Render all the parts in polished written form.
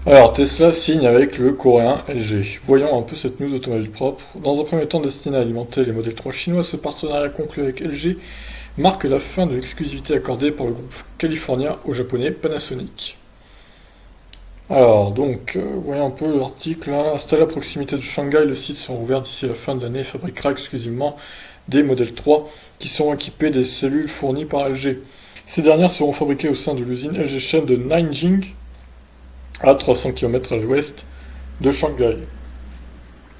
Alors, Tesla signe avec le coréen LG. Voyons un peu cette news automobile propre. Dans un premier temps destiné à alimenter les modèles 3 chinois, ce partenariat conclu avec LG marque la fin de l'exclusivité accordée par le groupe californien au japonais Panasonic. Alors, donc, voyons un peu l'article. Installé à proximité de Shanghai, le site sera ouvert d'ici la fin de l'année et fabriquera exclusivement des modèles 3 qui seront équipés des cellules fournies par LG. Ces dernières seront fabriquées au sein de l'usine LG Chem de Nanjing, à 300 km à l'ouest de Shanghai.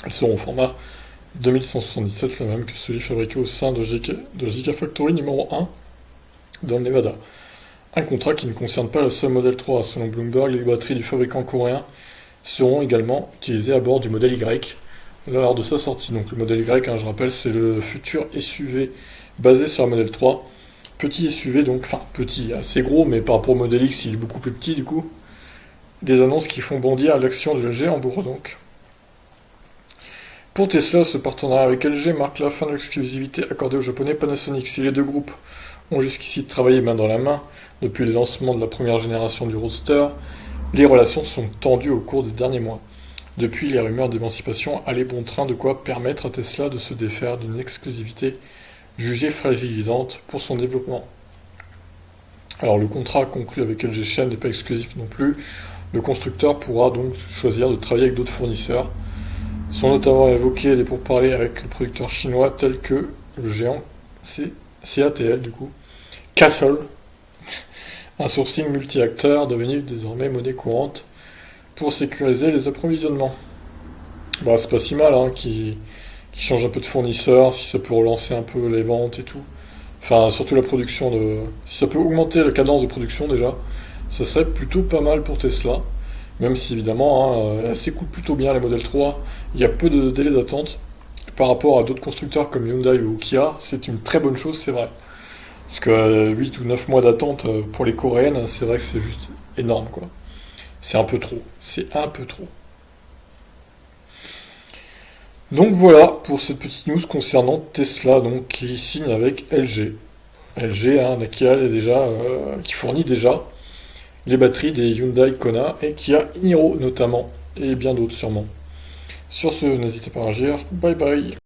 Elles seront au format 2177, le même que celui fabriqué au sein de Gigafactory numéro 1 dans le Nevada. Un contrat qui ne concerne pas le seul modèle 3. Selon Bloomberg, les batteries du fabricant coréen seront également utilisées à bord du modèle Y lors de sa sortie. Donc le modèle Y, je rappelle, c'est le futur SUV basé sur le modèle 3. Petit SUV, donc, enfin petit, assez gros, mais par rapport au modèle X, il est beaucoup plus petit du coup. Des annonces qui font bondir l'action de LG en bourre donc. Pour Tesla, ce partenariat avec LG marque la fin de l'exclusivité accordée au japonais Panasonic. Si les deux groupes ont jusqu'ici travaillé main dans la main depuis le lancement de la première génération du Roadster, les relations sont tendues au cours des derniers mois. Depuis, les rumeurs d'émancipation allaient bon train, de quoi permettre à Tesla de se défaire d'une exclusivité jugée fragilisante pour son développement. Alors le contrat conclu avec LG Chem n'est pas exclusif non plus. Le constructeur pourra donc choisir de travailler avec d'autres fournisseurs. Sont notamment évoqués des pourparlers avec le producteur chinois tels que le géant CATL du coup, CATL, un sourcing multi-acteur devenu désormais monnaie courante pour sécuriser les approvisionnements. Bah c'est pas si mal qui change un peu de fournisseur, si ça peut relancer un peu les ventes et tout. Enfin surtout la production de. Si ça peut augmenter la cadence de production déjà, ça serait plutôt pas mal pour Tesla. Même si évidemment, elle s'écoule plutôt bien les modèles 3, il y a peu de délai d'attente par rapport à d'autres constructeurs comme Hyundai ou Kia, c'est une très bonne chose, c'est vrai. Parce que 8 ou 9 mois d'attente pour les coréennes, c'est vrai que c'est juste énorme quoi. C'est un peu trop, c'est un peu trop. Donc voilà pour cette petite news concernant Tesla donc, qui signe avec LG. LG, qui fournit déjà les batteries des Hyundai Kona et Kia Niro notamment, et bien d'autres sûrement. Sur ce, n'hésitez pas à réagir. Bye bye.